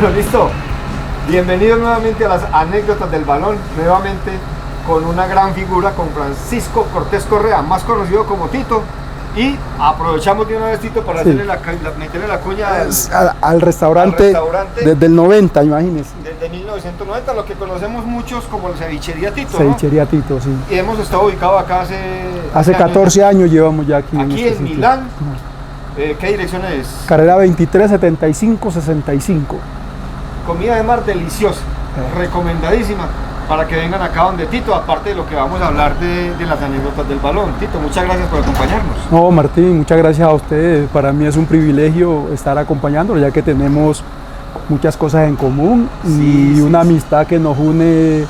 Bueno, listo. Bienvenidos nuevamente a las anécdotas del balón, nuevamente con una gran figura, con Francisco Cortés Correa, más conocido como Tito. Y aprovechamos de una vez, Tito, para hacerle meterle la cuña al restaurante desde el 90, imagínense. Desde 1990, lo que conocemos muchos como la cevichería Tito, Cevichería, ¿no? Tito, sí. Y hemos estado ubicados acá hace 14 años llevamos ya aquí. Aquí en Milán. ¿Qué dirección es? Carrera 23 75 65. Comida de mar deliciosa, recomendadísima para que vengan acá donde Tito, aparte de lo que vamos a hablar de las anécdotas del balón. Tito, muchas gracias por acompañarnos. No, Martín, muchas gracias a ustedes. Para mí es un privilegio estar acompañándolo, ya que tenemos muchas cosas en común y una amistad que nos une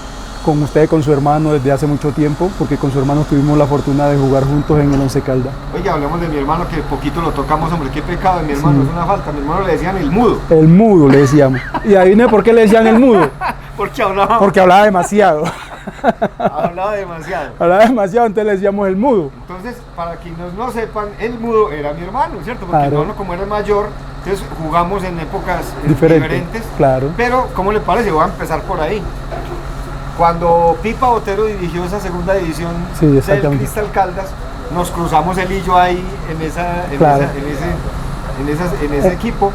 con usted, con su hermano desde hace mucho tiempo, porque con su hermano tuvimos la fortuna de jugar juntos en el Once Caldas. Oye, hablemos de mi hermano, que poquito lo tocamos, hombre, qué pecado de mi hermano, es una falta. A mi hermano le decían el mudo. El mudo le decíamos. Y adivine por qué le decían el mudo. Porque hablaba demasiado. Hablaba demasiado. Hablaba demasiado, entonces le decíamos el mudo. Entonces, para quienes no sepan, el mudo era mi hermano, ¿cierto? Porque mi hermano, como era mayor, entonces jugamos en épocas diferentes. Claro. Pero, ¿cómo le parece? Voy a empezar por ahí. Cuando Pipa Botero dirigió esa segunda división del Cristal Caldas, nos cruzamos él y yo ahí en ese equipo.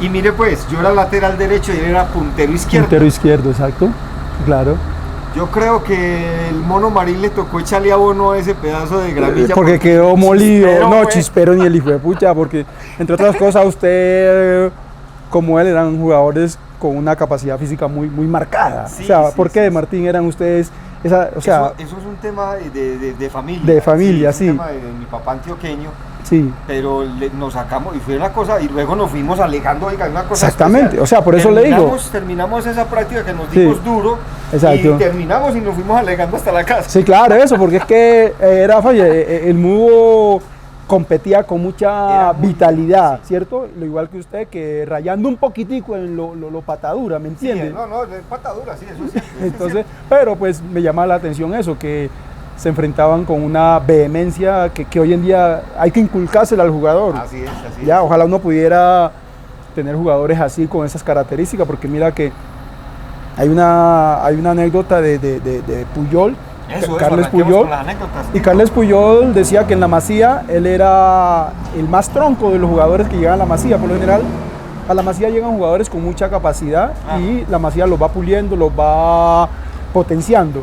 Y mire pues, yo era lateral derecho y él era puntero izquierdo. Puntero izquierdo, exacto. Claro. Yo creo que el Mono Marín le tocó echarle abono a ese pedazo de gramilla. Porque quedó molido. Chispero ni el hijo de pucha, porque entre otras cosas usted, como él, eran jugadores con una capacidad física muy marcada. ¿Por qué, Martín, eran ustedes? Eso es un tema de familia. De familia, sí. Es un tema de mi papá antioqueño. Sí. Pero nos sacamos, y fue una cosa, y luego nos fuimos alegando, oiga, una cosa. Exactamente, especial. Por eso le digo. Terminamos esa práctica que nos dimos duro. Exacto. Y terminamos y nos fuimos alegando hasta la casa. Sí, claro, eso, porque es que Rafa, el mudo competía con mucha vitalidad, ¿cierto? Lo igual que usted, que rayando un poquitico en lo patadura, ¿me entiende? Sí, no, es patadura, sí, eso sí. Entonces, pero pues me llama la atención eso, que se enfrentaban con una vehemencia que hoy en día hay que inculcársela al jugador. Así es. Ya, ojalá uno pudiera tener jugadores así, con esas características, porque mira que hay una anécdota de Puyol. Carles Puyol, y Carles Puyol decía que en la Masía él era el más tronco de los jugadores que llegan a la Masía. Por lo general a la Masía llegan jugadores con mucha capacidad y la Masía los va puliendo, los va potenciando,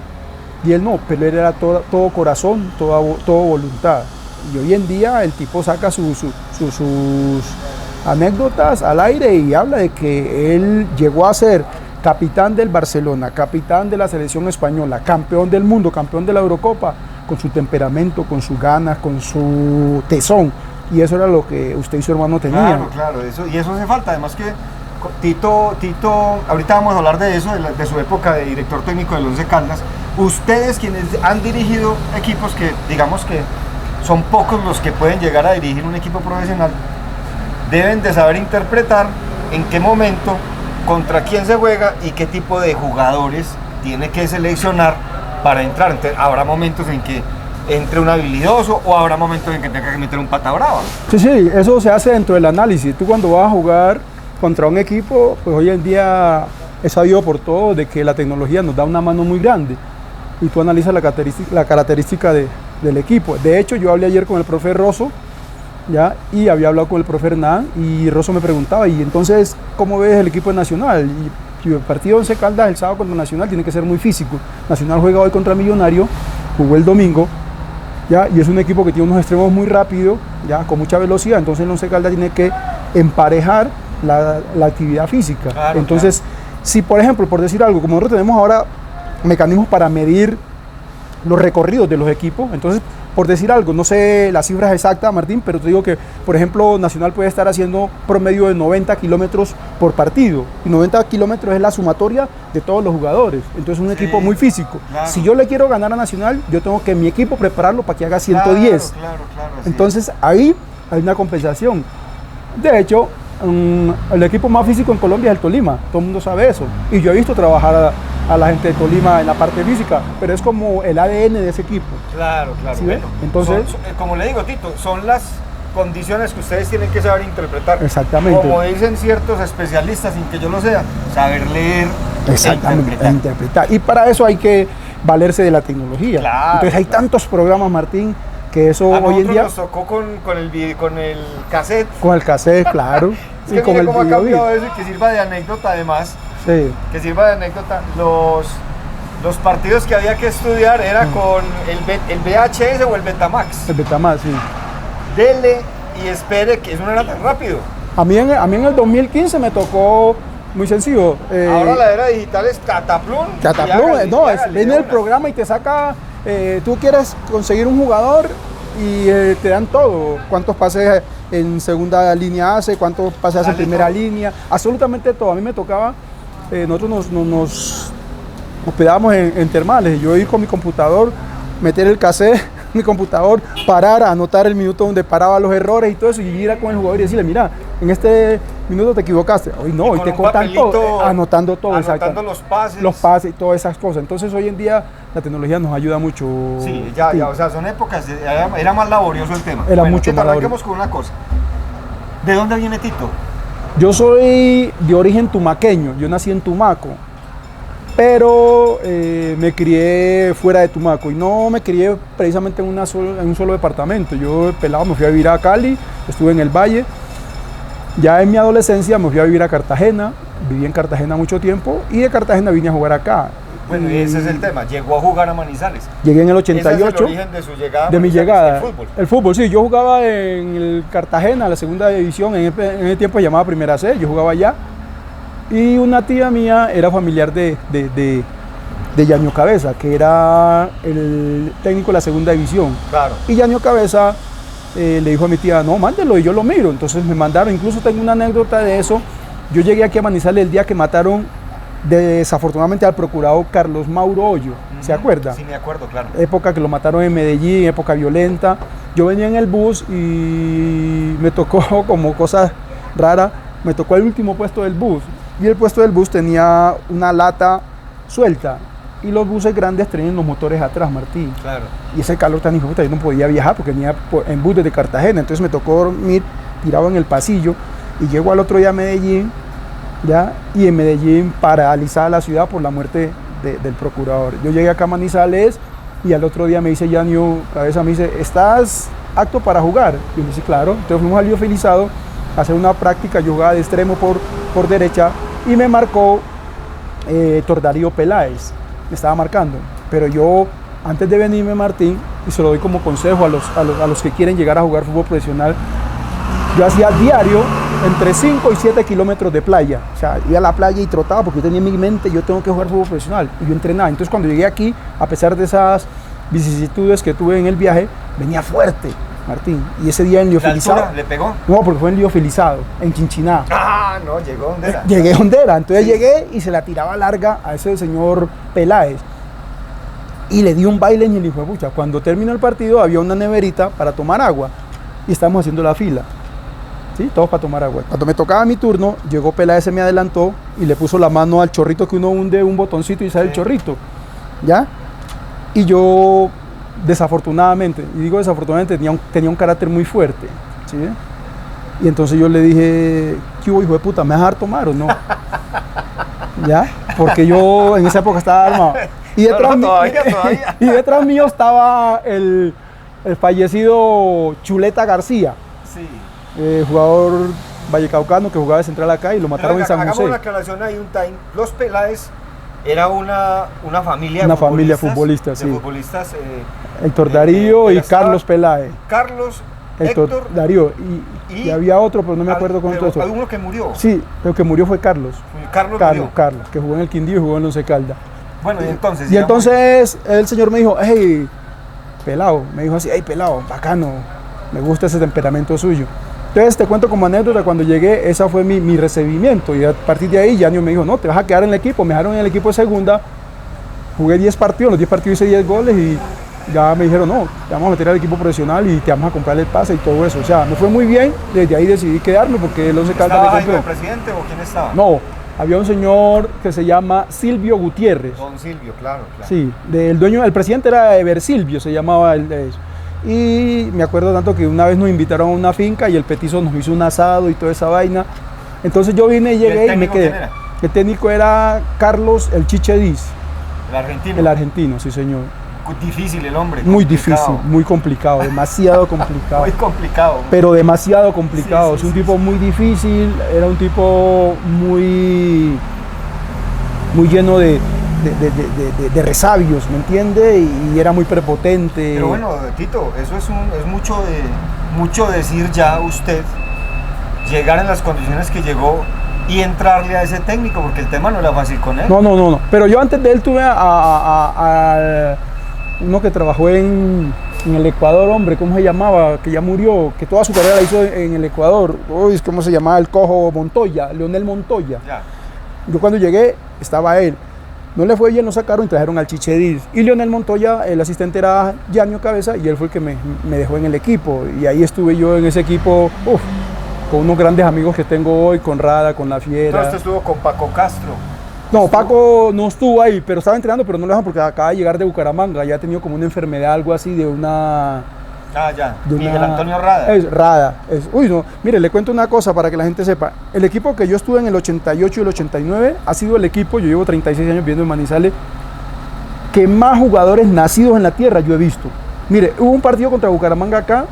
y él no, pero él era todo corazón, todo voluntad. Y hoy en día el tipo saca sus anécdotas al aire y habla de que él llegó a ser capitán del Barcelona, capitán de la selección española, campeón del mundo, campeón de la Eurocopa, con su temperamento, con sus ganas, con su tesón. Y eso era lo que usted y su hermano tenían. Claro, y eso hace falta. Además que Tito, ahorita vamos a hablar de eso, de su época de director técnico del Once Caldas. Ustedes, quienes han dirigido equipos que, digamos que son pocos los que pueden llegar a dirigir un equipo profesional, deben de saber interpretar en qué momento, contra quién se juega y qué tipo de jugadores tiene que seleccionar para entrar. Entonces, habrá momentos en que entre un habilidoso o habrá momentos en que tenga que meter un pata brava. Sí, eso se hace dentro del análisis. Tú cuando vas a jugar contra un equipo, pues hoy en día es sabido por todos de que la tecnología nos da una mano muy grande y tú analizas la característica del equipo. De hecho, yo hablé ayer con el profe Rosso, ¿ya? Y había hablado con el profe Hernán y Rosso me preguntaba, y entonces, ¿cómo ves el equipo de Nacional? Y el partido de Once Caldas el sábado contra Nacional tiene que ser muy físico. Nacional juega hoy contra Millonario, jugó el domingo, ¿ya? Y es un equipo que tiene unos extremos muy rápidos, ¿ya? Con mucha velocidad, entonces el Once Caldas tiene que emparejar la actividad física. Claro, entonces, si por ejemplo, por decir algo, como nosotros tenemos ahora mecanismos para medir los recorridos de los equipos, entonces, por decir algo, no sé las cifras exactas, Martín, pero te digo que, por ejemplo, Nacional puede estar haciendo promedio de 90 kilómetros por partido, y 90 kilómetros es la sumatoria de todos los jugadores, entonces es un equipo muy físico. Claro. Si yo le quiero ganar a Nacional, yo tengo que mi equipo prepararlo para que haga 110. Claro, entonces ahí hay una compensación. De hecho, el equipo más físico en Colombia es el Tolima, todo el mundo sabe eso, y yo he visto trabajar a la gente de Tolima en la parte física, pero es como el ADN de ese equipo. Claro. ¿Sí? Bueno, entonces, como le digo, Tito, son las condiciones que ustedes tienen que saber interpretar. Exactamente. Como dicen ciertos especialistas, sin que yo lo sea, saber leer Exactamente, e interpretar. Y para eso hay que valerse de la tecnología. Claro, Entonces hay tantos programas, Martín, que eso a hoy en día... nos tocó con el cassette. Con el cassette, claro. Es que mire cómo ha cambiado eso y que sirva de anécdota además. Sí. Que sirva de anécdota. Los partidos que había que estudiar era con el VHS o el Betamax. El Betamax, sí. Dele y espere, que eso no era tan rápido. A mí en el 2015 me tocó muy sencillo. Ahora la era digital es Cataplum. Cataplum, no, viene el programa y te saca, tú quieres conseguir un jugador y te dan todo. Cuántos pases en segunda línea hace, cuántos pases hace en primera línea, absolutamente todo. A mí me tocaba, nosotros nos hospedábamos en termales, yo iba con mi computador, meter el cassette, mi computador, parar, anotar el minuto donde paraba los errores y todo eso, y ir a con el jugador y decirle, mira, en este minuto te equivocaste, hoy no, hoy te cortan todo, anotando todo, anotando los pases y todas esas cosas. Entonces hoy en día la tecnología nos ayuda mucho. Sí, ya, o sea, son épocas, era más laborioso el tema. Era mucho más laborioso. Arranquemos con una cosa. ¿De dónde viene Tito? Yo soy de origen tumaqueño, yo nací en Tumaco, pero me crié fuera de Tumaco y no me crié precisamente en un solo departamento. Yo pelado me fui a vivir a Cali, estuve en el Valle. Ya en mi adolescencia me fui a vivir a Cartagena, viví en Cartagena mucho tiempo y de Cartagena vine a jugar acá. Bueno, y ese es el tema, llegó a jugar a Manizales. Llegué en el 88. ¿Ese es el origen de su llegada? De mi llegada. El fútbol. El fútbol, sí. Yo jugaba en el Cartagena, la segunda división, en ese tiempo se llamaba Primera C, yo jugaba allá. Y una tía mía era familiar de Yaño Cabeza, que era el técnico de la segunda división. Claro. Y Yaño Cabeza le dijo a mi tía, no, mándelo y yo lo miro. Entonces me mandaron, incluso tengo una anécdota de eso. Yo llegué aquí a Manizales el día que mataron desafortunadamente al procurador Carlos Mauro Hoyo, ¿se acuerda? Sí, me acuerdo, claro. Época que lo mataron en Medellín, época violenta. Yo venía en el bus y me tocó como cosa rara, me tocó el último puesto del bus. Y el puesto del bus tenía una lata suelta. Y los buses grandes tenían los motores atrás, Martín. Claro. Y ese calor tan hijo de puta, yo no podía viajar porque venía en bus desde Cartagena. Entonces me tocó dormir tirado en el pasillo. Y llego al otro día a Medellín, ¿ya? Y en Medellín paralizada la ciudad por la muerte del procurador. Yo llegué acá a Manizales y al otro día me dice Yaño Cabeza, me dice, ¿estás apto para jugar? Y yo le dije, claro. Entonces fuimos al Lío Felizado a hacer una práctica, yo jugaba de extremo por derecha y me marcó Tordarío Peláez, me estaba marcando. Pero yo, antes de venirme, Martín, y se lo doy como consejo a los que quieren llegar a jugar fútbol profesional, yo hacía diario entre 5 y 7 kilómetros de playa. O sea, iba a la playa y trotaba porque yo tenía en mi mente, yo tengo que jugar fútbol profesional. Y yo entrenaba. Entonces cuando llegué aquí, a pesar de esas vicisitudes que tuve en el viaje, venía fuerte, Martín. Y ese día en Lío Felizado... ¿Le pegó? No, porque fue en Lío Felizado, en Chinchiná. Ah, no, llegó a Hondera. Llegué a Hondera. Entonces llegué y se la tiraba larga a ese señor Peláez. Y le di un baile en el hijo de pucha. Cuando terminó el partido, había una neverita para tomar agua. Y estábamos haciendo la fila. ¿Sí? Todos para tomar agua. Cuando me tocaba mi turno, llegó Peláez, se me adelantó y le puso la mano al chorrito que uno hunde un botoncito y sale el chorrito. ¿Ya? Y yo, desafortunadamente, y digo desafortunadamente, tenía un carácter muy fuerte. ¿Sí? Y entonces yo le dije, ¿qué hubo, hijo de puta? ¿Me vas a dejar tomar o no? ¿Ya? Porque yo en esa época estaba armado. Y detrás, todavía. Y detrás mío estaba el fallecido Chuleta García. Sí. Jugador vallecaucano que jugaba de central acá y lo mataron en San José. Hagamos una aclaración ahí, un time. Los Peláez era una familia familia futbolista, sí. De futbolistas. Héctor Darío y Carlos Peláez. Carlos, Héctor Darío. Y había otro, pero no me acuerdo con todo eso. ¿Hay uno que murió? Sí, el que murió fue Carlos. Carlos, que jugó en el Quindío y jugó en Once Caldas. Bueno, y entonces... Y entonces el señor me dijo, hey, pelado. Me dijo así, hey, pelado, bacano. Me gusta ese temperamento suyo. Entonces te cuento como anécdota, cuando llegué, ese fue mi recibimiento y a partir de ahí Yaño me dijo, no, te vas a quedar en el equipo, me dejaron en el equipo de segunda, jugué 10 partidos, los 10 partidos hice 10 goles y ya me dijeron, no, te vamos a meter al equipo profesional y te vamos a comprar el pase y todo eso, o sea, me fue muy bien, desde ahí decidí quedarme porque el Once Caldas ¿Estaba Jaime el presidente o quién estaba? No, había un señor que se llama Silvio Gutiérrez. Don Silvio, claro. Sí, el presidente era Ever Silvio, se llamaba el de eso. Y me acuerdo tanto que una vez nos invitaron a una finca y el Petizo nos hizo un asado y toda esa vaina. Entonces yo vine y llegué y me quedé. ¿Quién era? El técnico era Carlos El Chiche Diz. El argentino. El argentino, sí señor. Difícil el hombre. Muy complicado. difícil, muy complicado, demasiado complicado. Muy complicado. Pero demasiado complicado. Sí, Es un sí, tipo sí. muy difícil, era un tipo muy lleno de resabios, ¿me entiende? Y era muy prepotente. Pero bueno, Tito, eso es mucho decir ya usted llegar en las condiciones que llegó y entrarle a ese técnico, porque el tema no era fácil con él. No. Pero yo antes de él tuve a uno que trabajó en el Ecuador, hombre, ¿cómo se llamaba? Que ya murió, que toda su carrera la hizo en el Ecuador. Uy, ¿cómo se llamaba? El cojo Montoya, Leonel Montoya. Ya. Yo cuando llegué estaba él. No le fue bien, lo sacaron y trajeron al Chiche Diz. Y Leonel Montoya, el asistente era Yanio Cabeza y él fue el que me dejó en el equipo. Y ahí estuve yo en ese equipo, con unos grandes amigos que tengo hoy, con Rada, con La Fiera. Entonces usted estuvo con Paco Castro. No, Paco no estuvo ahí, pero estaba entrenando, pero no lo dejan porque acaba de llegar de Bucaramanga. Ya ha tenido como una enfermedad, algo así, de una... Ah, ya. de Miguel una- Antonio Rada. Es Rada. Uy, no. Mire, le cuento una cosa para que la gente sepa. El equipo que yo estuve en el 88 y el 89 ha sido el equipo, yo llevo 36 años viviendo en Manizales, que más jugadores nacidos en la tierra yo he visto. Mire, hubo un partido contra Bucaramanga acá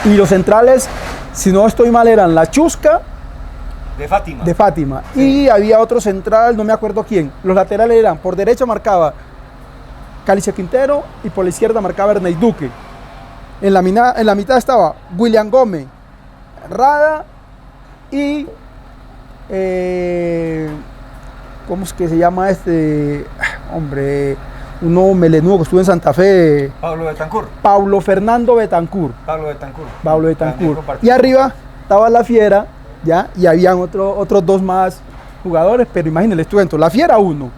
y los centrales, si no estoy mal, eran La Chusca De Fátima. de Fátima. Y había otro central, no me acuerdo quién. Los laterales eran, por derecha marcaba Calice Quintero y por la izquierda marcaba Ernei Duque. En la mitad estaba William Gómez, Rada y ¿cómo es que se llama este? Hombre, uno melenudo que estuvo en Santa Fe, Pablo Betancur. Pablo Fernando Betancur. Pablo Betancur. Pablo También Betancur. compartió. Y arriba estaba La Fiera, ¿ya? Y habían otros dos más jugadores, pero imagínense, estuve en La Fiera 1,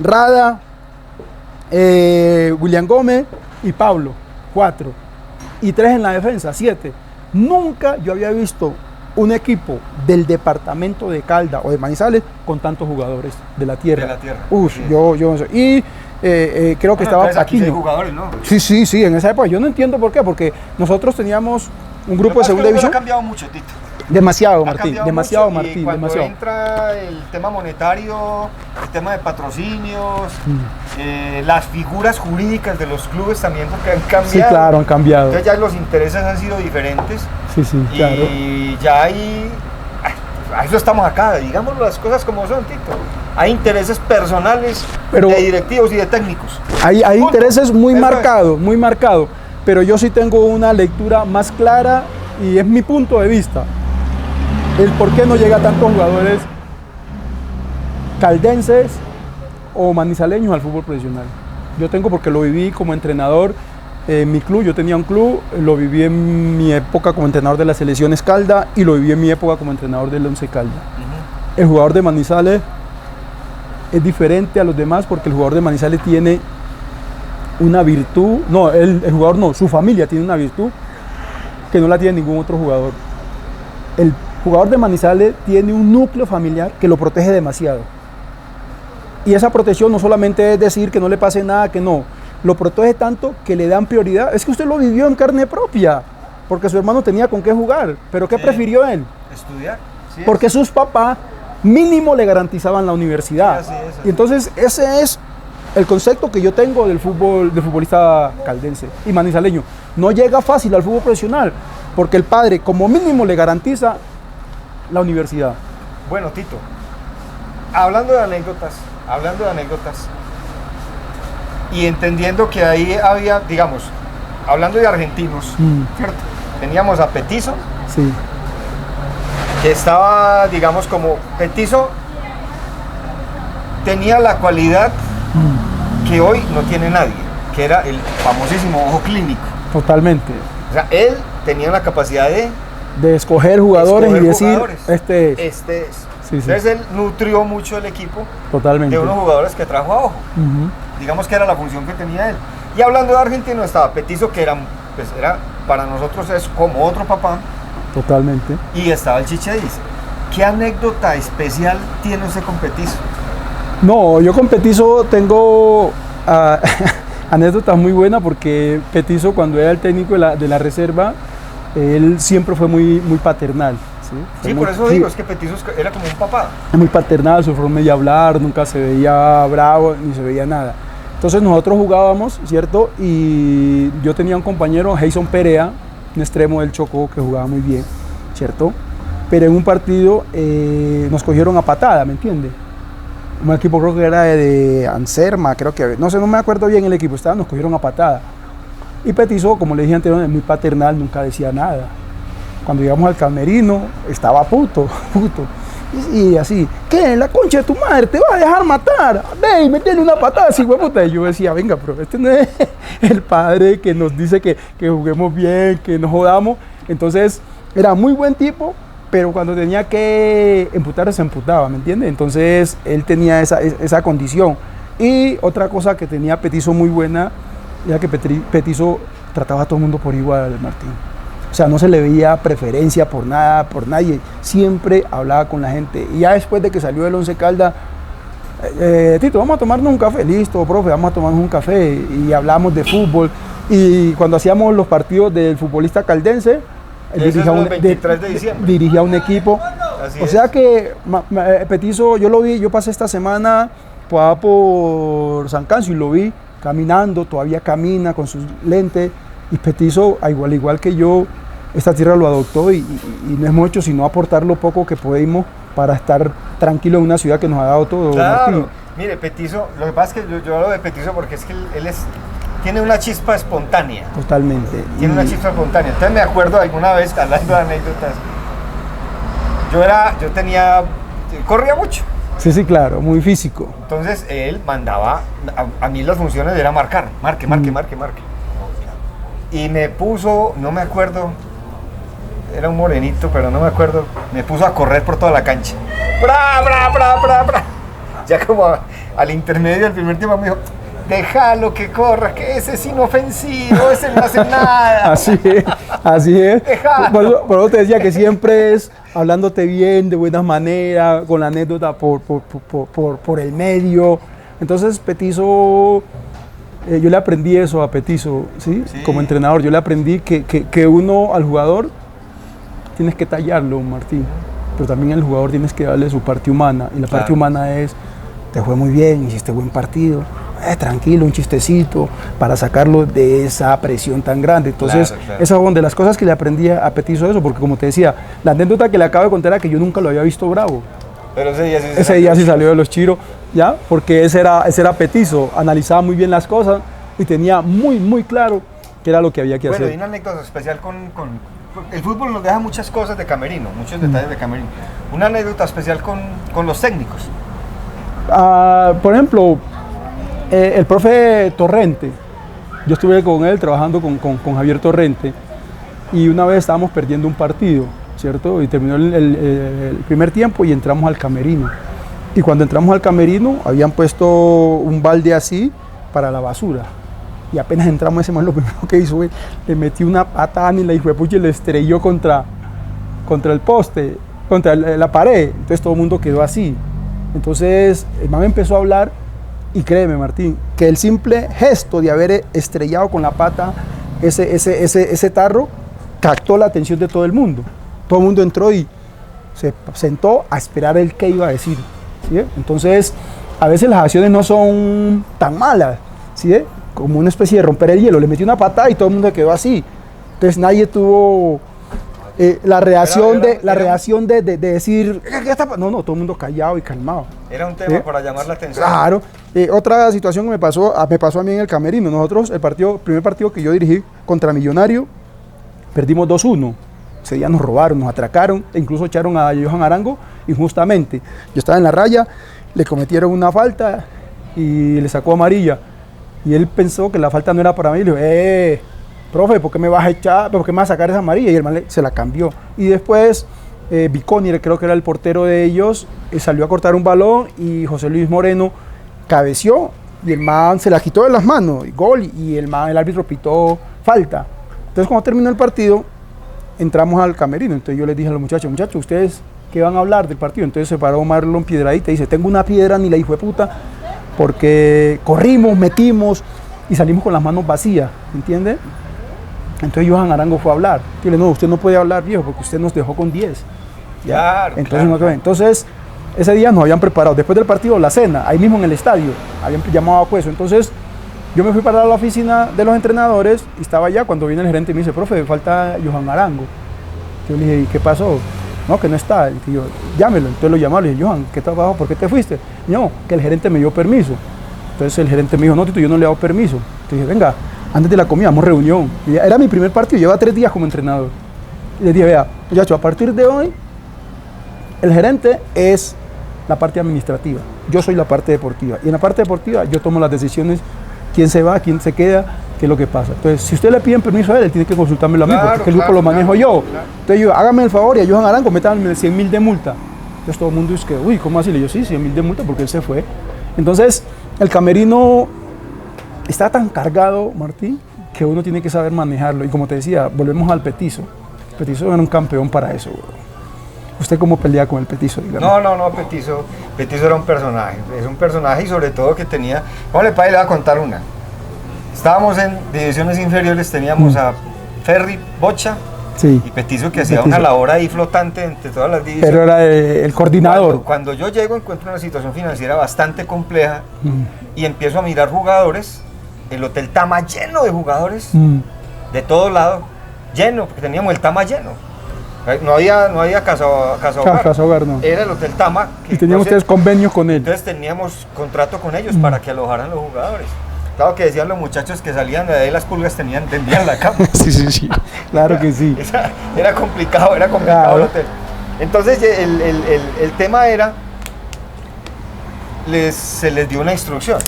Rada, William Gómez y Pablo 4. Y 3 en la defensa, 7. Nunca yo había visto un equipo del departamento de Calda o de Manizales con tantos jugadores de la tierra. De la tierra. Uf, Sí. yo y creo que Bueno, estaba entonces aquí sí hay Paquiño. jugadores, ¿no? Sí, en esa época. Yo no entiendo por qué, porque nosotros teníamos un grupo de segunda Ha división. cambiado mucho, Tito. Demasiado, Ha Martín, cambiado demasiado, mucho, y Martín, cuando demasiado. entra el tema monetario, el tema de patrocinios, las figuras jurídicas de los clubes también, porque han cambiado. Sí, claro, han cambiado. Entonces ya los intereses han sido diferentes Sí, claro. y ya hay, a eso estamos acá, digamos las cosas como son, Tito. Hay intereses personales Pero- de directivos y de técnicos. Hay Punto. intereses muy Eso es. marcados, muy marcados. Pero yo sí tengo una lectura más clara y es mi punto de vista. El por qué no llega tantos jugadores caldenses o manizaleños al fútbol profesional. Yo tengo porque lo viví como entrenador en mi club. Yo tenía un club, lo viví en mi época como entrenador de las selecciones Calda y lo viví en mi época como entrenador del Once Calda. El jugador de Manizales es diferente a los demás porque el jugador de Manizales tiene una virtud, no, el jugador no, su familia tiene una virtud que no la tiene ningún otro jugador. El jugador de Manizales tiene un núcleo familiar que lo protege demasiado. Y esa protección no solamente es decir que no le pase nada, que no, lo protege tanto que le dan prioridad. Es que usted lo vivió en carne propia, porque su hermano tenía con qué jugar, pero ¿qué Sí. prefirió él? Estudiar. Sí, Porque sus papás mínimo le garantizaban la universidad. Sí, así es, así Y entonces ese es el concepto que yo tengo del fútbol, del futbolista caldense y manizaleño. No llega fácil al fútbol profesional, porque el padre como mínimo le garantiza la universidad. Bueno, Tito, hablando de anécdotas, y entendiendo que ahí había, digamos, hablando de argentinos, ¿cierto? Teníamos a Petizo, Sí. que estaba, digamos, como Petizo tenía la cualidad que hoy no tiene nadie, que era el famosísimo ojo clínico. Totalmente. O sea, él tenía la capacidad de De escoger jugadores escoger y decir, jugadores. este es. Este es. Sí, sí. Entonces él nutrió mucho el equipo Totalmente. de unos jugadores que trajo a ojo. Ujú. Digamos que era la función que tenía él. Y hablando de argentino estaba Petizo, que era, pues era para nosotros es como otro papá, Totalmente. y estaba el Chiche Diz. ¿Qué anécdota especial tiene usted con Petizo? No, yo con Petizo tengo Anécdota muy buena porque Petizo, cuando era el técnico de la reserva, él siempre fue muy, muy paternal. Sí, por eso digo, es que Petizo era como un papá. Muy paternal, su forma de hablar, nunca se veía bravo ni se veía nada. Entonces nosotros jugábamos, ¿cierto? Y yo tenía un compañero, Jason Perea, un extremo del Chocó que jugaba muy bien, ¿cierto? Pero en un partido nos cogieron a patada, ¿me entiendes? Un equipo creo que era de Anserma, creo que, no sé, no me acuerdo bien el equipo, nos cogieron a patada. Y Petizo, como le dije anteriormente, muy paternal, nunca decía nada. Cuando llegamos al camerino, estaba puto. Y así, ¿qué? La concha de tu madre, te vas a dejar matar. Ve y metele una patada, así, hueputa. Y yo decía, venga, pero este no es el padre que nos dice que juguemos bien, que nos jodamos. Entonces, era muy buen tipo, pero cuando tenía que emputar, se emputaba, ¿me entiendes? Entonces, él tenía esa condición. Y otra cosa que tenía Petizo muy buena, era que Petizo trataba a todo el mundo por igual, Martín. O sea, no se le veía preferencia por nada, por nadie. Siempre hablaba con la gente. Y ya después de que salió del Once Caldas, Tito, vamos a tomarnos un café. Listo, profe, vamos a tomarnos un café. Y hablamos de fútbol. Y cuando hacíamos los partidos del futbolista caldense, dirigía un equipo. Así o sea que Petizo, yo lo vi, yo pasé esta semana por San Cancio y lo vi caminando, todavía camina con sus lentes. Y Petizo, al igual que yo, esta tierra lo adoptó y no es mucho, sino aportar lo poco que podemos para estar tranquilo en una ciudad que nos ha dado todo. Claro, Martín. Mire, Petizo, lo que pasa es que yo hablo de Petizo porque es que él tiene una chispa espontánea. Totalmente. Tiene una chispa espontánea. Entonces me acuerdo alguna vez, hablando de anécdotas, corría mucho. Sí, claro, muy físico. Entonces él mandaba, a mí las funciones era marque. Y me puso, no me acuerdo, era un morenito, pero no me acuerdo, me puso a correr por toda la cancha. ¡Bra! Ya como al intermedio del primer tiempo me dijo, déjalo que corra, que ese es inofensivo, ese no hace nada. Así es. Por eso te decía que siempre es hablándote bien, de buenas maneras, con la anécdota por el medio. Entonces Petizo... yo le aprendí eso a Petizo, ¿sí? Como entrenador, yo le aprendí que uno al jugador tienes que tallarlo, Martín, pero también al jugador tienes que darle su parte humana, y la parte humana es, te fue muy bien, hiciste buen partido, tranquilo, un chistecito, para sacarlo de esa presión tan grande. Entonces, esas son de las cosas que le aprendí a Petizo eso, porque como te decía, la anécdota que le acabo de contar era que yo nunca lo había visto bravo. Pero ese día sí salió de los chiros, ¿ya? Porque ese era Petizo, analizaba muy bien las cosas y tenía muy, muy claro qué era lo que había que hacer. Bueno, y una anécdota especial el fútbol nos deja muchas cosas de camerino, muchos detalles de camerino. Una anécdota especial con los técnicos. Por ejemplo, el profe Torrente, yo estuve con él trabajando con Javier Torrente, y una vez estábamos perdiendo un partido, ¿cierto? Y terminó el primer tiempo y entramos al camerino. Y cuando entramos al camerino, habían puesto un balde así para la basura. Y apenas entramos, ese man lo primero que hizo, le metió una patada y la hijuepucha y le estrelló contra el poste, contra la pared. Entonces todo el mundo quedó así. Entonces el man empezó a hablar, y créeme, Martín, que el simple gesto de haber estrellado con la pata ese tarro captó la atención de todo el mundo. Todo el mundo entró y se sentó a esperar el qué iba a decir, ¿sí? Entonces, a veces las acciones no son tan malas, ¿sí? Como una especie de romper el hielo. Le metió una patada y todo el mundo quedó así. Entonces nadie tuvo la reacción de decir, ¿qué está pasando? No, todo el mundo callado y calmado. Era un tema para llamar la atención. Claro. Otra situación que me pasó a mí en el camerino. Nosotros, el primer partido que yo dirigí contra Millonario, perdimos 2-1. Ese día nos robaron, nos atracaron, e incluso echaron a Johan Arango injustamente. Yo estaba en la raya, le cometieron una falta y le sacó amarilla. Y él pensó que la falta no era para mí. Le dijo, profe, ¿por qué me vas a echar? ¿Por qué me vas a sacar esa amarilla? Y el man se la cambió. Y después, Viconi, creo que era el portero de ellos, salió a cortar un balón y José Luis Moreno cabeció y el man se la quitó de las manos, y gol, y el árbitro pitó falta. Entonces, cuando terminó el partido, entramos al camerino. Entonces yo les dije a los muchachos, ¿ustedes qué van a hablar del partido? Entonces se paró Marlon Piedradita y dice, tengo una piedra ni la hijo de puta, porque corrimos, metimos, y salimos con las manos vacías, ¿entiende? Entonces Johan Arango fue a hablar. Yo le dije, no, usted no puede hablar, viejo, porque usted nos dejó con 10. Claro, entonces, claro. Entonces, ese día nos habían preparado, después del partido, la cena, ahí mismo en el estadio, habían llamado a Pueso. Entonces, yo me fui para la oficina de los entrenadores y estaba allá cuando viene el gerente y me dice, profe, falta Johan Arango. Yo le dije, ¿y qué pasó? No, que no está. Y yo, llámelo. Entonces lo llamaba, le dije, Johan, ¿qué trabajo? ¿Por qué te fuiste? No, que el gerente me dio permiso. Entonces el gerente me dijo, no, Tito, yo no le he dado permiso. Entonces dije, venga, antes de la comida, vamos reunión. Y era mi primer partido, llevaba 3 días como entrenador. Y le dije, vea, muchachos, a partir de hoy, el gerente es la parte administrativa. Yo soy la parte deportiva. Y en la parte deportiva yo tomo las decisiones, quién se va, quién se queda, qué es lo que pasa. Entonces, si usted le piden permiso a él tiene que consultármelo a mí, porque el grupo lo manejo yo. Entonces yo, hágame el favor y a Johan Arango, métanme 100.000 de multa. Entonces todo el mundo dice que, uy, ¿cómo así? Le digo, sí, 100.000 de multa porque él se fue. Entonces, el camerino está tan cargado, Martín, que uno tiene que saber manejarlo. Y como te decía, volvemos al Petizo. El Petizo era un campeón para eso, bro. ¿Usted cómo pelea con el Petizo? Dígame. No, Petizo era un personaje. Es un personaje y sobre todo que tenía... ¿Cómo le voy a contar una? Estábamos en divisiones inferiores, teníamos a Ferry, Bocha, sí, y Petizo, que hacía una labor ahí flotante entre todas las divisiones. Pero era el coordinador. Cuando yo llego encuentro una situación financiera bastante compleja y empiezo a mirar jugadores, el Hotel Tama lleno de jugadores, de todos lados, lleno, porque teníamos el Tama lleno. No había casa hogar, no. Era el Hotel Tama. Y teníamos ustedes convenios con él. Entonces teníamos contrato con ellos para que alojaran los jugadores. Claro que decían los muchachos que salían de ahí, las pulgas tendían la cama. Sí, claro que sí. Era complicado claro. El hotel. Entonces el tema era, se les dio una instrucción.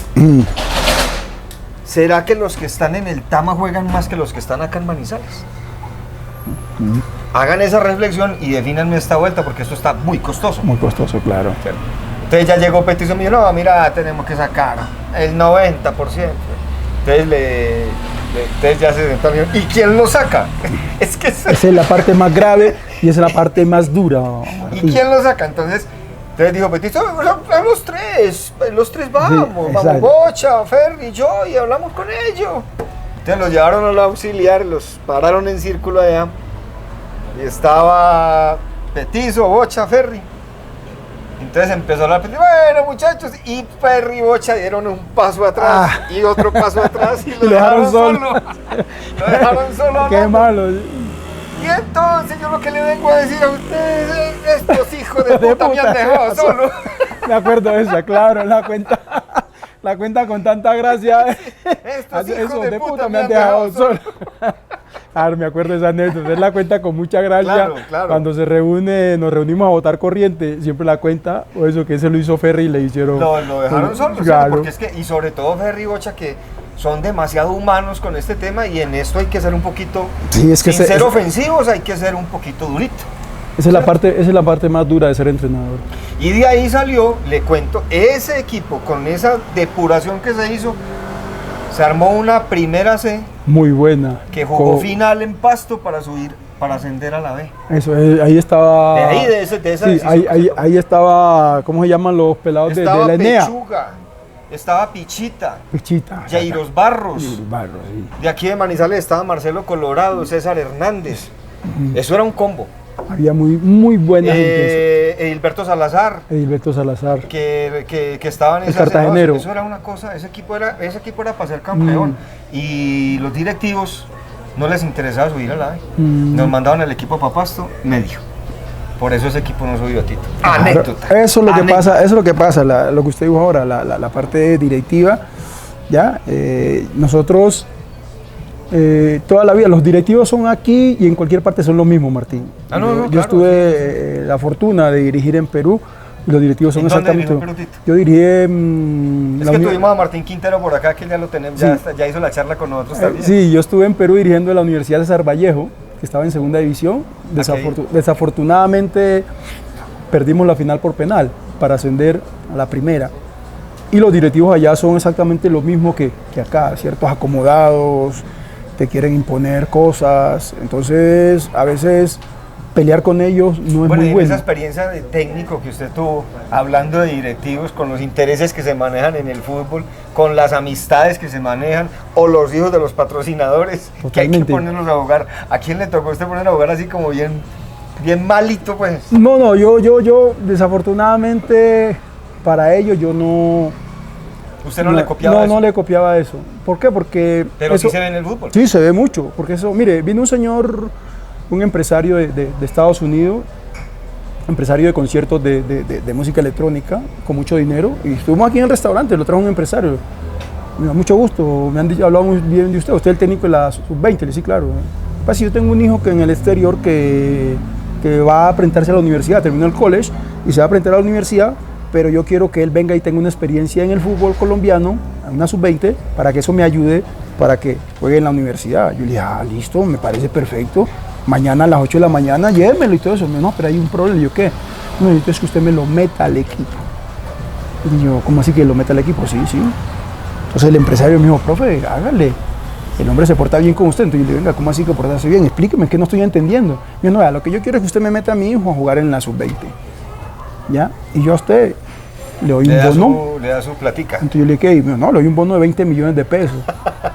¿Será que los que están en el Tama juegan más que los que están acá en Manizales? Hagan esa reflexión y defínanme esta vuelta porque esto está muy costoso. Muy costoso, claro. Entonces ya llegó Petizo y me dijo, no, mira, tenemos que sacar el 90%. Entonces ya se sentaron y dijeron, ¿y quién lo saca? Esa es la parte más grave y esa es la parte más dura. ¿Y quién lo saca? Entonces dijo Petizo, los tres vamos, Bocha, Ferry, yo, y hablamos con ellos. Entonces los llevaron a la auxiliar, los pararon en círculo allá, y estaba Petizo, Bocha, Ferry. Entonces empezó a hablar, bueno muchachos, y Ferry y Bocha dieron un paso atrás y otro paso atrás y lo dejaron solo. Lo dejaron solo. Qué malo. Y entonces yo lo que le vengo a decir a ustedes, estos hijos de puta me han dejado solo. Me acuerdo de esa, claro, la cuenta con tanta gracia. Estos hijos de puta me han dejado solo. Claro, me acuerdo de esa anécdota. Él la cuenta con mucha gracia. Claro. Cuando nos reunimos a votar corriente, siempre la cuenta, o eso que se lo hizo Ferry y le hicieron. Lo dejaron solo, claro. Porque es que, y sobre todo Ferry y Bocha, que son demasiado humanos con este tema, y en esto hay que ser un poquito, sin ser ofensivos, hay que ser un poquito durito. Esa es la parte más dura de ser entrenador. Y de ahí salió, le cuento, ese equipo con esa depuración que se hizo, se armó una primera C. Muy buena. Que jugó final en Pasto para subir, para ascender a la B. Eso, ahí estaba. De esa sí, ahí estaba, ¿cómo se llaman los pelados de la ENEA? Pechuga, estaba Pichita. Jairos Barros. Sí. De aquí de Manizales estaba Marcelo Colorado, César Hernández. Eso era un combo. Había muy buena gente. Edilberto Salazar. Que estaban en esa cartagenero. Eso era una cosa, ese equipo era para ser campeón. Y los directivos no les interesaba subir a la B. Nos mandaban el equipo para Pasto, medio. Por eso ese equipo no subió a Tito. Claro, anécdota. Eso es lo que pasa, lo que usted dijo ahora, la parte directiva. ¿Ya? Nosotros, toda la vida, los directivos son aquí y en cualquier parte son lo mismo, Martín. Yo estuve la fortuna de dirigir en Perú. Los directivos son exactamente. Yo dirigí tuvimos a Martín Quintero por acá, que ya lo tenemos, ya hizo la charla con nosotros también. Sí, yo estuve en Perú dirigiendo la Universidad César Vallejo, que estaba en segunda división. Desafortunadamente perdimos la final por penal para ascender a la primera. Y los directivos allá son exactamente lo mismo que acá, ciertos acomodados, te quieren imponer cosas. Entonces, a veces pelear con ellos no es Bueno, muy y en bueno. esa experiencia de técnico que usted tuvo, hablando de directivos, con los intereses que se manejan en el fútbol, con las amistades que se manejan, o los hijos de los patrocinadores, que hay que Totalmente. ponerlos a jugar. ¿A quién le tocó a usted poner a jugar así como bien, bien malito, pues? No, yo desafortunadamente para ellos yo no... ¿Usted no le copiaba eso? No le copiaba eso. ¿Por qué? Porque... Pero eso, sí se ve en el fútbol. Sí, se ve mucho. Porque eso, mire, vino un señor, un empresario de Estados Unidos, empresario de conciertos de música electrónica, con mucho dinero, y estuvimos aquí en el restaurante, lo trajo un empresario. Me da mucho gusto, me han hablado muy bien de usted es el técnico de la sub-20, le dije, sí, claro. Pues yo tengo un hijo que en el exterior que va a presentarse a la universidad, terminó el college y se va a presentar a la universidad, pero yo quiero que él venga y tenga una experiencia en el fútbol colombiano, en una sub-20, para que eso me ayude para que juegue en la universidad. Yo le dije, listo, me parece perfecto. Mañana a las 8 de la mañana, llévemelo y todo eso. No, pero hay un problema. Y yo, ¿qué? No, necesito es que usted me lo meta al equipo. Y yo, ¿cómo así que lo meta al equipo? Sí, sí. Entonces el empresario me dijo, profe, hágale. El hombre se porta bien con usted. Entonces yo le digo, venga, ¿cómo así que portarse bien? Explíqueme, que no estoy entendiendo. Yo, no, vea, lo que yo quiero es que usted me meta a mi hijo a jugar en la sub-20. ¿Ya? Y yo a usted le doy un bono. Le da su platica. Entonces yo le dije, no, le doy un bono de 20 millones de pesos.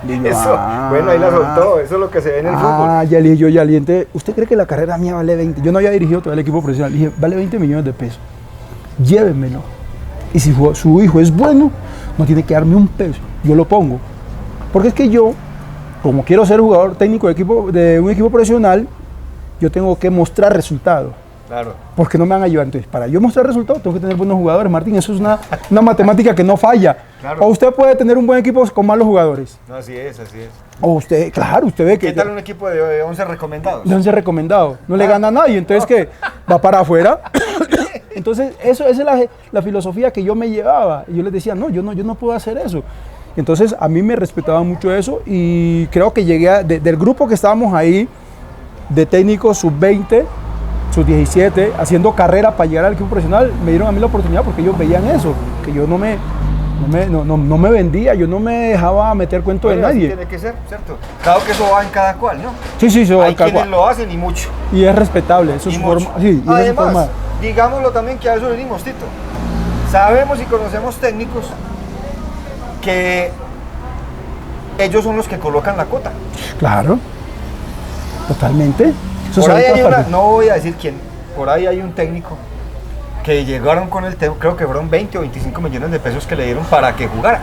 Y yo, Eso, bueno, ahí la soltó, eso es lo que se ve en el fútbol. Ya le dije yo, ya le dije, ¿usted cree que la carrera mía vale 20? Yo no había dirigido todo el equipo profesional. Le dije, vale 20 millones de pesos. Llévenmelo. Y si su hijo es bueno, no tiene que darme un peso. Yo lo pongo. Porque es que yo, como quiero ser jugador técnico de un equipo profesional, yo tengo que mostrar resultados. Claro. Porque no me van a ayudar. Entonces, para yo mostrar resultados, tengo que tener buenos jugadores, Martín. Eso es una matemática que no falla. Claro. O usted puede tener un buen equipo con malos jugadores. No, así es, así es. O usted, claro, usted ve que... ¿Qué tal un equipo de 11 recomendados? De 11 recomendados. No le gana a nadie. Entonces, ¿qué? Va para afuera. Entonces, esa es la filosofía que yo me llevaba. Y yo les decía, no, yo no puedo hacer eso. Entonces, a mí me respetaba mucho eso. Y creo que llegué del grupo que estábamos ahí, de técnicos sub-20, sub-17, haciendo carrera para llegar al equipo profesional, me dieron a mí la oportunidad porque ellos veían eso, que yo no me vendía, yo no me dejaba meter cuento de Bueno, así nadie. tiene que ser, ¿cierto? Claro que eso va en cada cual, ¿no? Sí, eso Hay quienes lo hacen y mucho. y es respetable, eso Y es mucho. forma. Sí, y esa es su Además, forma. digámoslo también que a eso venimos, Tito. Sabemos y conocemos técnicos que ellos son los que colocan la cuota. Claro, totalmente. Eso Por se ve ahí en hay todas una, partes. no voy a decir quién, por ahí hay un técnico que llegaron con el tema, creo que fueron 20 o 25 millones de pesos que le dieron para que jugara.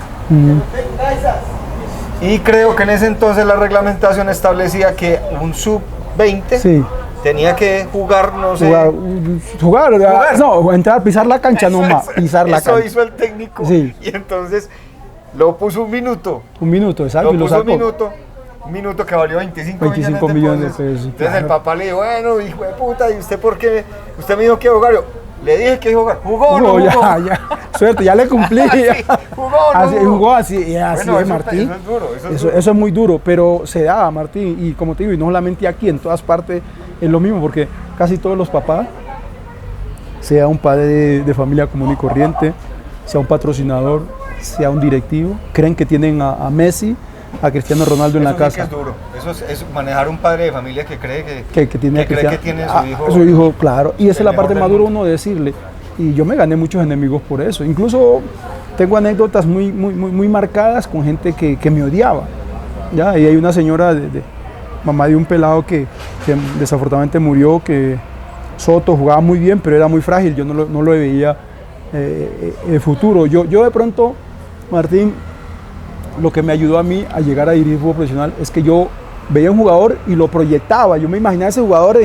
Y creo que en ese entonces la reglamentación establecía que un sub-20 Sí. tenía que jugar, no sé. Jugar, Jugar. no, entrar, pisar la cancha nomás, pisar la Eso cancha. hizo el técnico. Sí. Y entonces lo puso un minuto. Un minuto, exacto, Lo y lo puso sacó. un minuto que valió 25 millones de pesos, Entonces claro. el papá le dijo, bueno, hijo de puta, ¿y usted por qué? Usted me dijo que iba a jugar. Yo, le dije que iba a jugar. ¿Jugó o no Jugó, jugó? ya, suerte, ya le cumplí. Sí, ¿jugó o no Así, jugó? jugó así, y así Bueno, es, eso Martín. es duro, eso es Eso, duro. eso es muy duro, pero se da, Martín, y como te digo, y no solamente aquí, en todas partes es lo mismo, porque casi todos los papás, sea un padre de familia común y corriente, sea un patrocinador, sea un directivo, creen que tienen a Messi, a Cristiano Ronaldo en la Eso sí que casa. es duro. Eso es manejar un padre de familia que cree Que tiene a cree que Cristiano. tiene su hijo. Su hijo, claro. Y esa es el la mejor parte del más dura mundo. uno decirle. Y yo me gané muchos enemigos por eso. Incluso tengo anécdotas muy marcadas con gente que me odiaba. ¿Ya? Y hay una señora, mamá de un pelado que desafortunadamente murió, que Soto jugaba muy bien, pero era muy frágil. Yo no lo veía el futuro. Yo de pronto, Martín, lo que me ayudó a mí a llegar a dirigir fútbol profesional es que yo veía un jugador y lo proyectaba. Yo me imaginaba ese jugador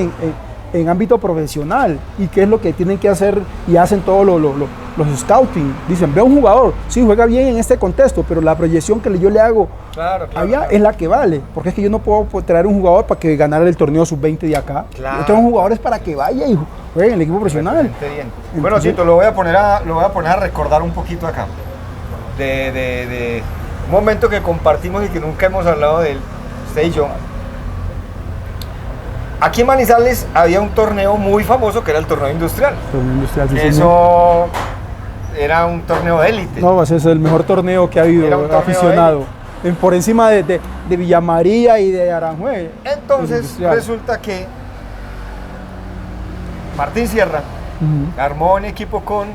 en ámbito profesional y qué es lo que tienen que hacer y hacen todos los scouting. Dicen, veo un jugador, sí, juega bien en este contexto, pero la proyección que yo le hago Claro, allá claro. es la que vale. Porque es que yo no puedo traer un jugador para que ganara el torneo sub-20 de acá. Claro. Yo tengo jugadores para que vaya y juegue en el equipo profesional. Represente bien. Bueno, Entonces- Tito, lo voy a poner a recordar un poquito acá. De un momento que compartimos y que nunca hemos hablado de él, usted y yo. Aquí en Manizales había un torneo muy famoso que era el torneo industrial. Torneo industrial, sí, señor. Eso era un torneo de élite. No, ese es el mejor torneo que ha habido Era un torneo aficionado. Por encima de Villa María y de Aranjuez. Entonces Industrial. resulta que Martín Sierra armó un equipo con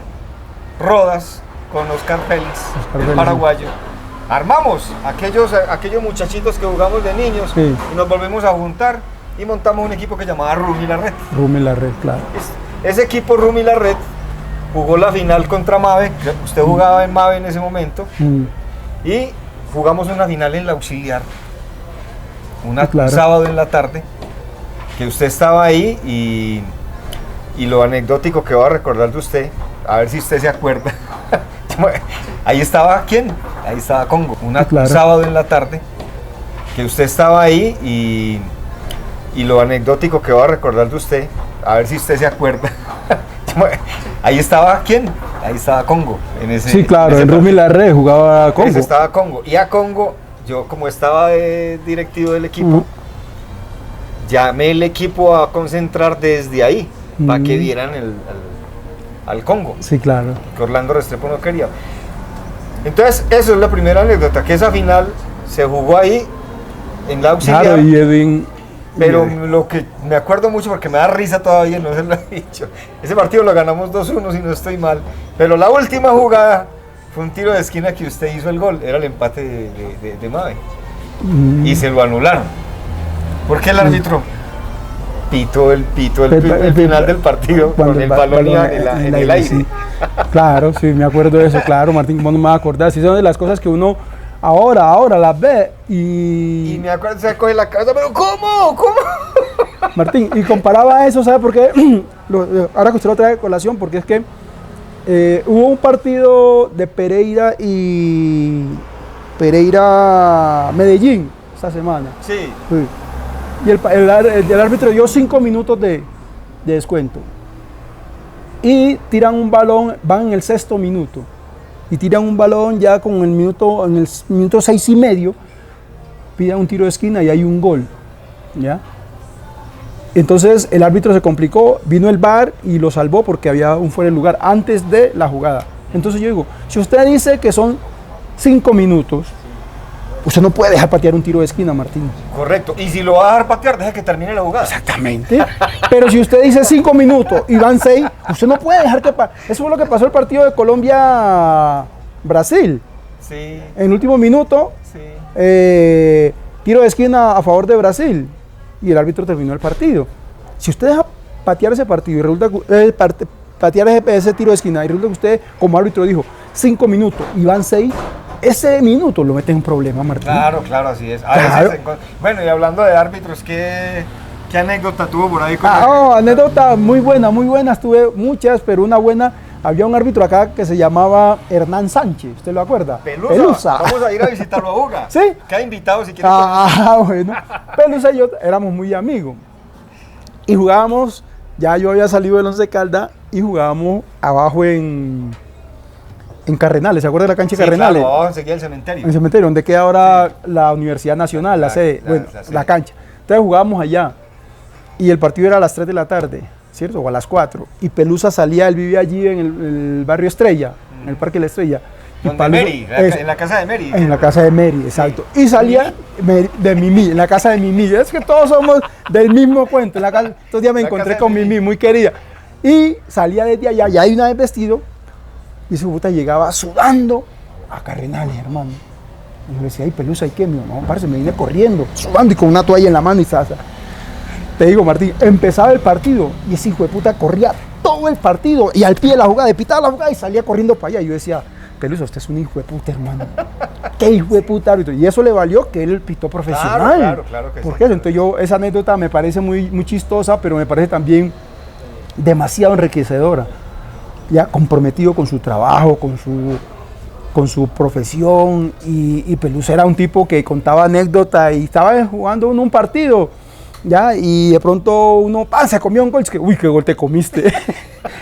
Rodas, con Oscar Félix, el paraguayo. Armamos aquellos muchachitos que jugamos de niños y nos volvimos a juntar y montamos un equipo que llamaba Rumi La Red. Rumi La Red, claro. Ese equipo Rumi La Red jugó la final contra Mave, usted jugaba en Mave en ese momento, y jugamos una final en la Auxiliar, un sábado en la tarde, que usted estaba ahí y lo anecdótico que voy a recordar de usted, a ver si usted se acuerda. Ahí estaba, ¿quién? Ahí estaba Congo, un sábado en la tarde, que usted estaba ahí y lo anecdótico que voy a recordar de usted, a ver si usted se acuerda. Ahí estaba, ¿quién? Ahí estaba Congo. Sí, claro, en Rumi La Red jugaba Congo. Estaba Congo. Y a Congo, yo como estaba directivo del equipo, llamé el equipo a concentrar desde ahí, para que vieran al Congo. Sí, claro. Que Orlando Restrepo no quería. Entonces, eso es la primera anécdota, que esa final se jugó ahí, en la Auxiliar. Claro, y Edwin... Pero lo que me acuerdo mucho, porque me da risa todavía, no se lo he dicho, ese partido lo ganamos 2-1 si no estoy mal, pero la última jugada fue un tiro de esquina que usted hizo el gol, era el empate de Mave, y se lo anularon. ¿Por qué el árbitro pitó el final del partido con el balón en el aire? Sí. Claro, sí, me acuerdo de eso, claro, Martín, ¿cómo no me va a acordar? Sí, son de las cosas que uno ahora las ve y me acuerdo, se coge la cabeza, pero ¿cómo? Martín, y comparaba eso, ¿sabe por qué? Ahora que usted lo trae a colación, porque es que hubo un partido de Pereira Medellín esta semana. Sí. Y el árbitro dio 5 minutos de descuento. Y tiran un balón, van en el 6º minuto. Y tiran un balón ya en el minuto 6:30, piden un tiro de esquina y hay un gol, ¿ya? Entonces el árbitro se complicó, vino el VAR y lo salvó porque había un fuera de lugar antes de la jugada. Entonces yo digo, si usted dice que son 5 minutos, usted no puede dejar patear un tiro de esquina, Martín. Correcto, y si lo va a dejar patear, deje que termine la jugada. Exactamente. Pero si usted dice 5 minutos y van 6, usted no puede dejar que eso fue lo que pasó el partido de Colombia-Brasil. Sí. En el último minuto, tiro de esquina a favor de Brasil y el árbitro terminó el partido. Si usted deja patear ese partido y resulta patear ese tiro de esquina y resulta que usted como árbitro dijo 5 minutos y van 6, ese minuto lo mete en un problema, Martín. Claro, así es. Claro. Bueno, y hablando de árbitros, ¿qué anécdota tuvo por ahí? Anécdota muy buenas, tuve muchas, pero una buena. Había un árbitro acá que se llamaba Hernán Sánchez, ¿usted lo acuerda? Pelusa. Vamos a ir a visitarlo a Buga. ¿Sí? Queda invitado si quiere. Bueno. Pelusa y yo éramos muy amigos. Y jugábamos, ya yo había salido del Once Caldas y jugábamos abajo en Carrenales, ¿se acuerda de la cancha de Carrenales? Claro, enseguida el cementerio. En el cementerio, donde queda ahora la Universidad Nacional, la sede, la cancha. Entonces jugábamos allá y el partido era a las 3 de la tarde, ¿cierto? O a las 4. Y Pelusa salía, él vivía allí en el barrio Estrella, en el Parque La Estrella. En la casa de Mary. En la casa de Mary, exacto. Sí. Y salía de Mimi, en la casa de Mimi. Es que todos somos del mismo cuento. Estos días me encontré con Mimi, muy querida. Y salía desde allá, ya de una vez vestido. Y su puta llegaba sudando a Carrenales, hermano. Y yo decía, ay, Pelusa, ¿y qué? Mi mamá, parce, me vine corriendo, sudando y con una toalla en la mano y salsa. Te digo, Martín, empezaba el partido y ese hijo de puta corría todo el partido y al pie de la jugada, pitaba la jugada y salía corriendo para allá. Y yo decía, Pelusa, usted es un hijo de puta, hermano. ¿Qué hijo de puta árbitro? Y eso le valió que él pitó profesional. Claro que sí. ¿Por qué? Entonces esa anécdota me parece muy chistosa, pero me parece también demasiado enriquecedora. Ya comprometido con su trabajo, con su profesión, y Pelusa era un tipo que contaba anécdotas y estaba jugando un partido, ya, y de pronto uno, se comió un gol, es que, uy, qué gol te comiste.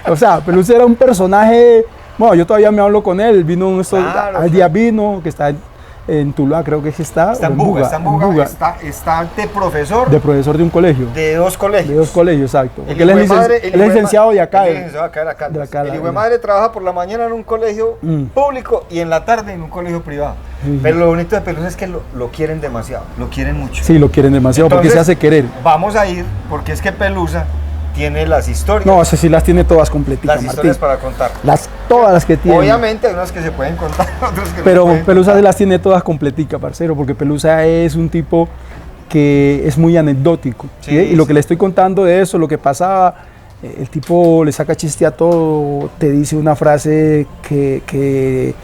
O sea, Pelusa era un personaje, bueno, yo todavía me hablo con él, vino al día vino, que está en Tuluá, creo que está. Está en Buga, está de profesor. De profesor de un colegio. De 2 colegios. De 2 colegios, exacto. Porque él es licenciado de acá. El hijo de madre trabaja por la mañana en un colegio público y en la tarde en un colegio privado. Pero lo bonito de Pelusa es que lo quieren demasiado, lo quieren mucho. Sí, lo quieren demasiado. Entonces, porque se hace querer. Vamos a ir, porque es que Pelusa tiene las historias. No, ese sí las tiene todas completicas, las Martín. historias para contar. Todas las que tiene. Obviamente hay unas que se pueden contar, otras que no Pero se pueden Pelusa contar. las tiene todas completicas, parcero, porque Pelusa es un tipo que es muy anecdótico. Sí, ¿sí? Y lo sí. que le estoy contando de eso, lo que pasaba, el tipo le saca chiste a todo, te dice una frase que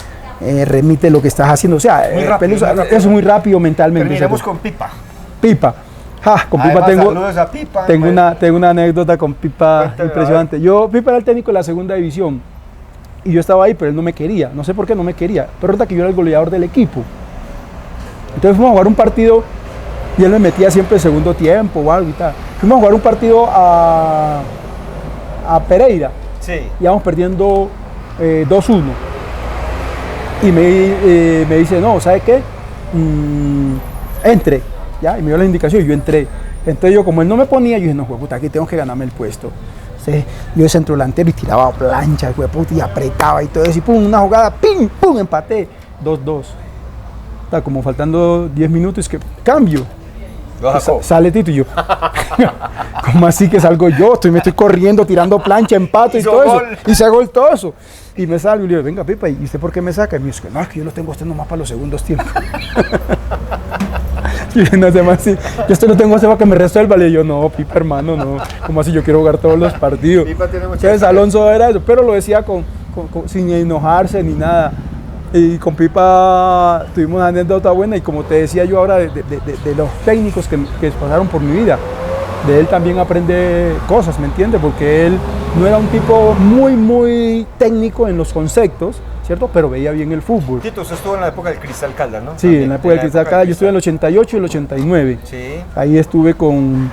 remite lo que estás haciendo. O sea, Muy rápido, Pelusa muy rápido. es muy rápido mentalmente. Terminemos ¿cierto? con Pipa. Pipa. Ja, con Pipa Además, saludos a Pipa. tengo una anécdota con Pipa Cuéntame, impresionante. Pipa era el técnico de la segunda división y yo estaba ahí, pero él no me quería. No sé por qué no me quería. Pero resulta que yo era el goleador del equipo. Entonces fuimos a jugar un partido y él me metía siempre el segundo tiempo o algo y tal. Fuimos a jugar un partido a Pereira. Sí. Íbamos perdiendo 2-1. Y me dice, no, ¿sabe qué? Entre. ¿Ya? Y me dio la indicación y yo entré. Entonces yo, como él no me ponía, yo dije, no, puta, aquí tengo que ganarme el puesto. Entonces, yo de centro delantero y tiraba plancha, puta, y apretaba y todo eso. Y pum, una jugada, pim, pum, empaté. 2-2. Está como faltando 10 minutos, que cambio. Lo sacó. Sale Tito y yo. ¿Cómo así que salgo yo? Me estoy corriendo, tirando plancha, empato y Hizo todo gol. eso. Hice gol todo eso. Y me salgo y le digo, venga, Pipa, ¿y usted por qué me saca? Y me dice, no, es que yo lo tengo a usted nomás para los segundos tiempos. Y no sé más, sí, yo esto lo tengo a usted para que me resuelva. Le digo, no, Pipa, hermano, no. ¿Cómo así? Yo quiero jugar todos los partidos. Pipa tiene mucha Entonces, experiencia. Alonso era eso, pero lo decía sin enojarse ni nada. Y con Pipa tuvimos una anécdota buena y como te decía yo ahora de los técnicos que pasaron por mi vida, de él también aprende cosas, ¿me entiendes? Porque él no era un tipo muy técnico en los conceptos, ¿cierto? Pero veía bien el fútbol. Tito, usted estuvo en la época del Cristal Caldas, ¿no? Sí, en la época del Cristal Caldas, yo estuve en el 88 y el 89. Sí. Ahí estuve con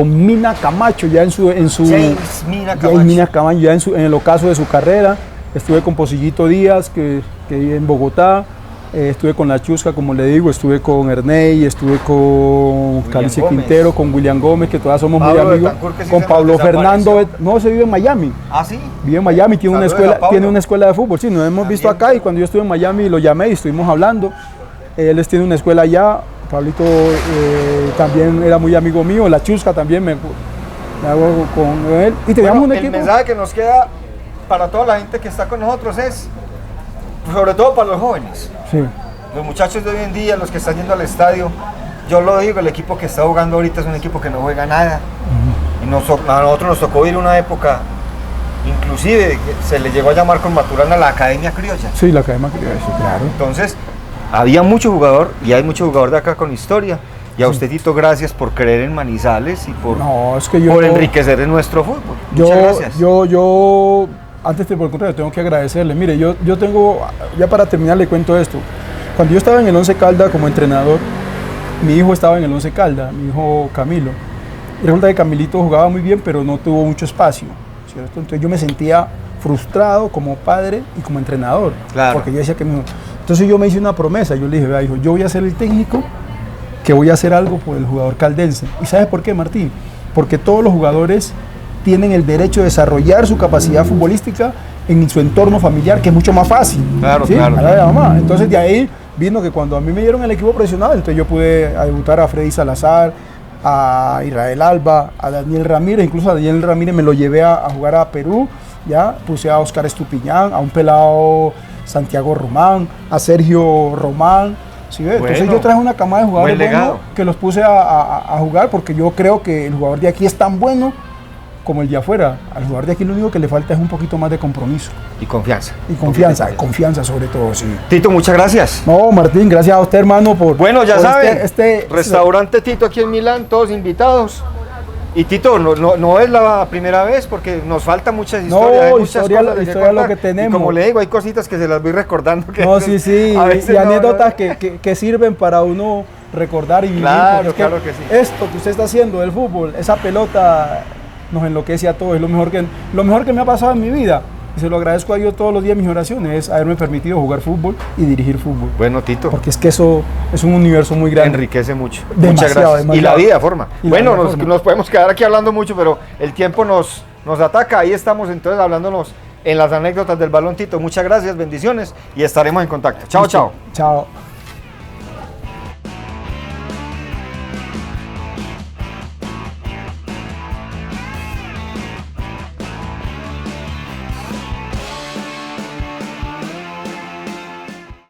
Mina Camacho, ya en su James Mina ya Camacho. en Mina Camacho, ya en el ocaso de su carrera. Estuve con Pocillito Díaz, que vive en Bogotá. Estuve con La Chusca, como le digo. Estuve con Ernei, estuve con Calice Gómez. Quintero, con William Gómez, que todavía somos Pablo muy amigos. Betancur, que sí Con se Pablo nos Fernando. desapareció. No, se vive en Miami. ¿Ah, sí? Vive en Miami, tiene una Saludos a escuela, Pablo. tiene una escuela de fútbol. Sí, nos hemos visto También. acá y cuando yo estuve en Miami lo llamé y estuvimos hablando. Él tiene una escuela allá. Pablito también era muy amigo mío. La Chusca también me hago con él. Y teníamos un El equipo. mensaje que nos queda para toda la gente que está con nosotros es, sobre todo para los jóvenes, Sí. los muchachos de hoy en día, los que están yendo al estadio. Yo lo digo, el equipo que está jugando ahorita es un equipo que no juega nada. Y a nosotros nos tocó vivir una época, inclusive que se le llegó a llamar con Maturana la Academia Criolla. Sí, la academia quería decir, claro. Entonces, había mucho jugador y hay mucho jugador de acá con historia. Y a usted, Tito, gracias por creer en Manizales y por, No, es que yo. por enriquecer en nuestro fútbol. Muchas gracias. Yo, antes de por el contrario, tengo que agradecerle. Mire, yo tengo, ya para terminar le cuento esto. Cuando yo estaba en el Once Caldas como entrenador, mi hijo estaba en el Once Caldas, mi hijo Camilo. Y resulta que Camilito jugaba muy bien, pero no tuvo mucho espacio, ¿cierto? Entonces yo me sentía frustrado como padre y como entrenador. Claro. Porque yo decía que mi hijo... Entonces yo me hice una promesa, yo le dije, vea, hijo, yo voy a ser el técnico que voy a hacer algo por el jugador caldense. ¿Y sabes por qué, Martín? Porque todos los jugadores tienen el derecho de desarrollar su capacidad futbolística en su entorno familiar, que es mucho más fácil. Claro, ¿sí? claro. A la de la mamá. Entonces de ahí vino que cuando a mí me dieron el equipo profesional, entonces yo pude debutar a Freddy Salazar, a Israel Alba, a Daniel Ramírez, incluso a Daniel Ramírez me lo llevé a jugar a Perú, ya puse a Oscar Estupiñán, a un pelado Santiago Román, a Sergio Román. ¿Sí ves? Entonces Bueno, yo traje una camada de jugadores buen legado. buenos que los puse a jugar porque yo creo que el jugador de aquí es tan bueno como el de afuera. Al jugador de aquí lo único que le falta es un poquito más de compromiso Y confianza. y confianza sobre todo, sí. Tito, muchas gracias. No, Martín, gracias a usted, hermano, por Bueno, ya por saben, este restaurante Tito aquí en Milán, todos invitados. Y Tito, no es la primera vez porque nos falta muchas historias. hay muchas historia cosas de es lo contar. que tenemos. Y como le digo, hay cositas que se las voy recordando. Que No, a veces- sí, a veces y no- anécdotas que sirven para uno recordar y vivir. Claro, porque es claro que sí. Esto que usted está haciendo del fútbol, esa pelota nos enloquece a todos, es lo mejor que me ha pasado en mi vida. Y se lo agradezco a Dios todos los días en mis oraciones, es haberme permitido jugar fútbol y dirigir fútbol. Bueno, Tito, Porque es que eso es un universo muy grande. enriquece mucho. Demasiado, Muchas gracias. Y demasiado. la vida forma. Y la Bueno, vida nos, forma. nos podemos quedar aquí hablando mucho, pero el tiempo nos ataca. Ahí estamos entonces hablándonos en las anécdotas del balón, Tito. Muchas gracias, bendiciones y estaremos en contacto. Chao, chao. Chao.